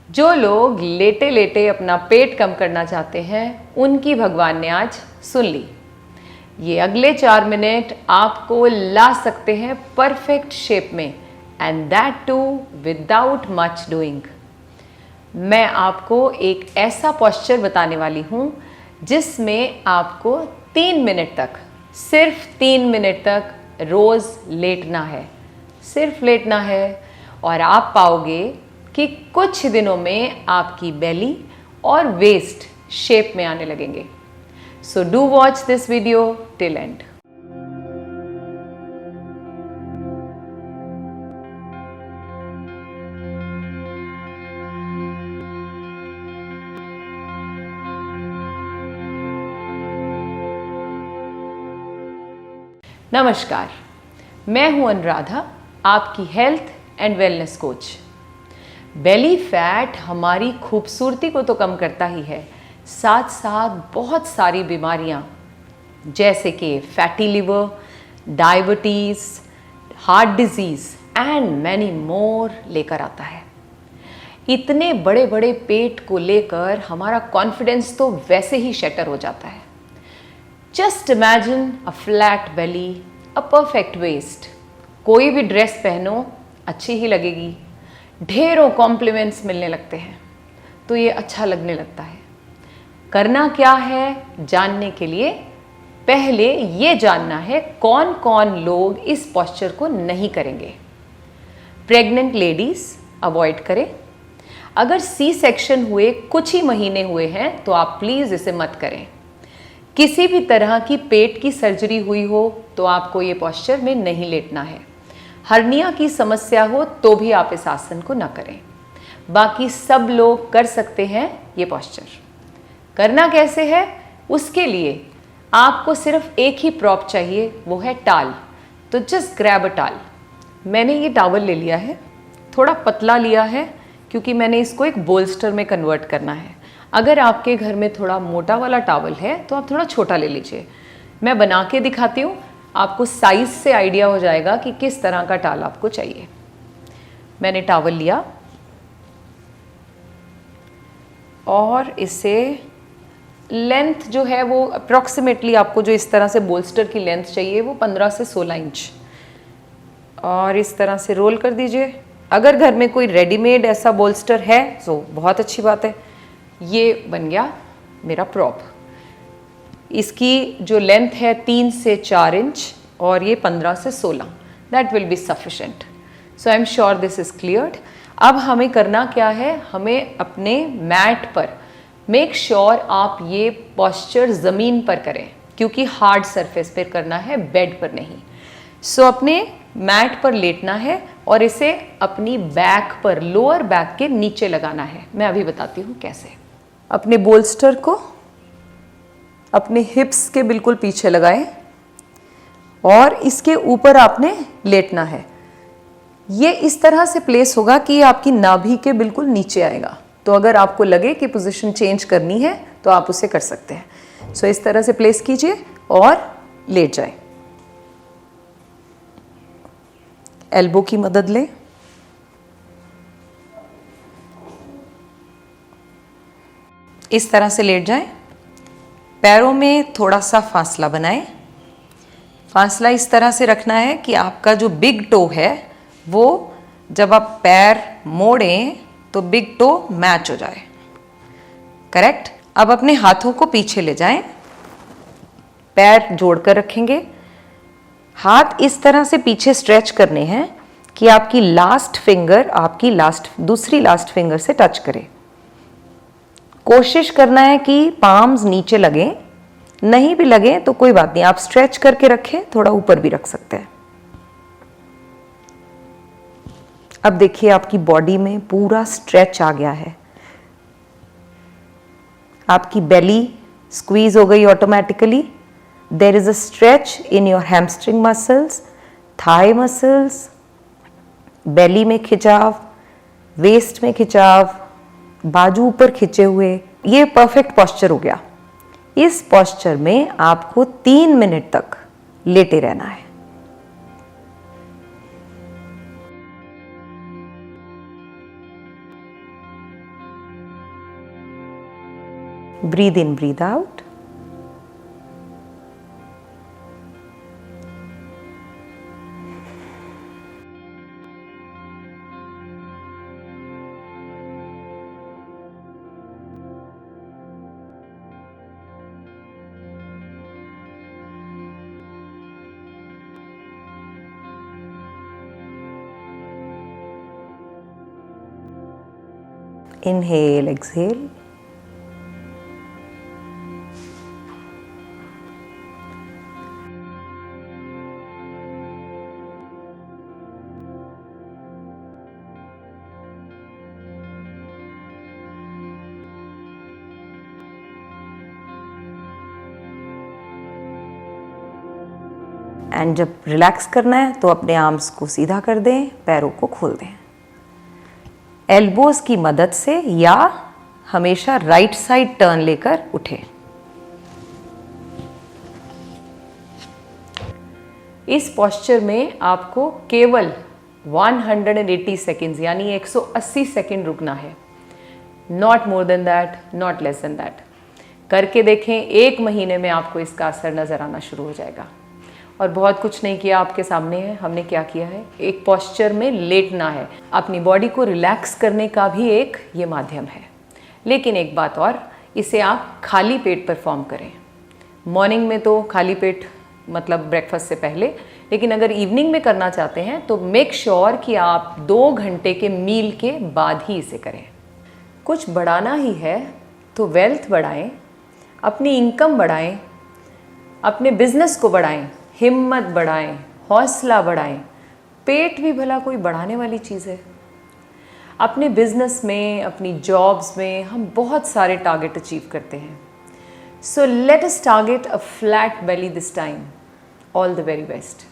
जो लोग लेटे लेटे अपना पेट कम करना चाहते हैं उनकी भगवान ने आज सुन ली। ये अगले 4 मिनट आपको ला सकते हैं परफेक्ट शेप में, and that too without much doing. मैं आपको एक ऐसा पॉस्चर बताने वाली हूँ जिसमें आपको 3 मिनट तक, सिर्फ 3 मिनट तक रोज़ लेटना है, सिर्फ लेटना है, और आप पाओगे कि कुछ दिनों में आपकी बेली और वेस्ट शेप में आने लगेंगे। So do watch this video till and. नमस्कार, मैं हूं अनुराधा, आपकी health and wellness coach. Belly fat हमारी खूबसूरती को तो कम करता ही है, साथ साथ बहुत सारी बीमारियां जैसे कि fatty liver, diabetes, heart disease and many more लेकर आता है। इतने बड़े बड़े पेट को लेकर हमारा कॉन्फिडेंस तो वैसे ही शटर हो जाता है। Just imagine a flat belly, a perfect waist. कोई भी ड्रेस पहनो अच्छी ही लगेगी, ढेरों कॉम्प्लीमेंट्स मिलने लगते हैं, तो ये अच्छा लगने लगता है। करना क्या है जानने के लिए पहले ये जानना है कौन कौन लोग इस पॉस्चर को नहीं करेंगे। प्रेग्नेंट लेडीज अवॉइड करें। अगर सी सेक्शन हुए कुछ ही महीने हुए हैं तो आप प्लीज़ इसे मत करें। किसी भी तरह की पेट की सर्जरी हुई हो तो आपको ये पॉस्चर में नहीं लेटना है। हर्निया की समस्या हो तो भी आप इस आसन को न करें। बाकी सब लोग कर सकते हैं ये पॉस्चर। करना कैसे है, उसके लिए आपको सिर्फ एक ही प्रॉप चाहिए, वो है टाल। तो जस्ट ग्रैब अ टाल। मैंने ये टॉवल ले लिया है, थोड़ा पतला लिया है क्योंकि मैंने इसको एक बोल्स्टर में कन्वर्ट करना है। अगर आपके घर में थोड़ा मोटा वाला टॉवल है तो आप थोड़ा छोटा ले लीजिए। मैं बना के दिखाती हूँ, आपको साइज से आइडिया हो जाएगा कि किस तरह का टाल आपको चाहिए। मैंने टॉवल लिया और इसे लेंथ जो है वो अप्रॉक्सीमेटली आपको जो इस तरह से बोल्स्टर की लेंथ चाहिए वो 15 से 16 इंच, और इस तरह से रोल कर दीजिए। अगर घर में कोई रेडीमेड ऐसा बोल्स्टर है तो बहुत अच्छी बात है। ये बन गया मेरा प्रॉप। इसकी जो लेंथ है 3 से 4 इंच और ये 15 से 16, that will be sufficient. So I am sure this is cleared. अब हमें करना क्या है, हमें अपने मैट पर मेक श्योर आप ये पॉस्चर ज़मीन पर करें, क्योंकि हार्ड सरफेस पर करना है, बेड पर नहीं। सो अपने मैट पर लेटना है और इसे अपनी बैक पर, लोअर बैक के नीचे लगाना है। मैं अभी बताती हूँ कैसे। अपने बोल्स्टर को अपने हिप्स के बिल्कुल पीछे लगाएं और इसके ऊपर आपने लेटना है। ये इस तरह से प्लेस होगा कि आपकी नाभि के बिल्कुल नीचे आएगा। तो अगर आपको लगे कि पोजीशन चेंज करनी है तो आप उसे कर सकते हैं। सो इस तरह से प्लेस कीजिए और लेट जाएं। एल्बो की मदद लें। इस तरह से लेट जाएं। पैरों में थोड़ा सा फासला बनाएं। फासला इस तरह से रखना है कि आपका जो बिग टो है वो जब आप पैर मोड़ें तो बिग टो मैच हो जाए। करेक्ट। अब अपने हाथों को पीछे ले जाएं, पैर जोड़कर रखेंगे। हाथ इस तरह से पीछे स्ट्रेच करने हैं कि आपकी लास्ट फिंगर आपकी दूसरी लास्ट फिंगर से टच करे। कोशिश करना है कि पाम्स नीचे लगें, नहीं भी लगे तो कोई बात नहीं, आप स्ट्रेच करके रखें, थोड़ा ऊपर भी रख सकते हैं। अब देखिए आपकी बॉडी में पूरा स्ट्रेच आ गया है। आपकी बेली स्क्वीज हो गई automatically. There is a stretch in your hamstring muscles, thigh muscles, belly में खिंचाव, वेस्ट में खिंचाव, बाजू ऊपर खिंचे हुए। ये परफेक्ट पॉस्चर हो गया। इस पॉस्चर में आपको 3 मिनट तक लेटे रहना है। Breathe in, breathe out. Inhale, exhale. And जब रिलैक्स करना है तो अपने आर्म्स को सीधा कर दें, पैरों को खोल दें। एल्बोज की मदद से या हमेशा राइट साइड टर्न लेकर उठें। इस पोस्चर में आपको केवल 180 सेकेंड्स यानी 180 सेकेंड रुकना है, not more than that, not less than that. करके देखें, 1 महीने में आपको इसका असर नज़र आना शुरू हो जाएगा। और बहुत कुछ नहीं किया, आपके सामने है हमने क्या किया है। एक पोस्चर में लेटना है, अपनी बॉडी को रिलैक्स करने का भी एक ये माध्यम है। लेकिन एक बात और, इसे आप खाली पेट परफॉर्म करें। मॉर्निंग में तो खाली पेट मतलब ब्रेकफास्ट से पहले, लेकिन अगर इवनिंग में करना चाहते हैं तो मेक श्योर कि आप 2 घंटे के मील के बाद ही इसे करें। कुछ बढ़ाना ही है तो वेल्थ बढ़ाएं, अपनी इनकम बढ़ाएं, अपने बिजनेस को बढ़ाएं, हिम्मत बढ़ाएं, हौसला बढ़ाएं। पेट भी भला कोई बढ़ाने वाली चीज़ है। अपने बिजनेस में, अपनी जॉब्स में हम बहुत सारे टारगेट अचीव करते हैं। So let us target a flat Bailey this time. All the very best.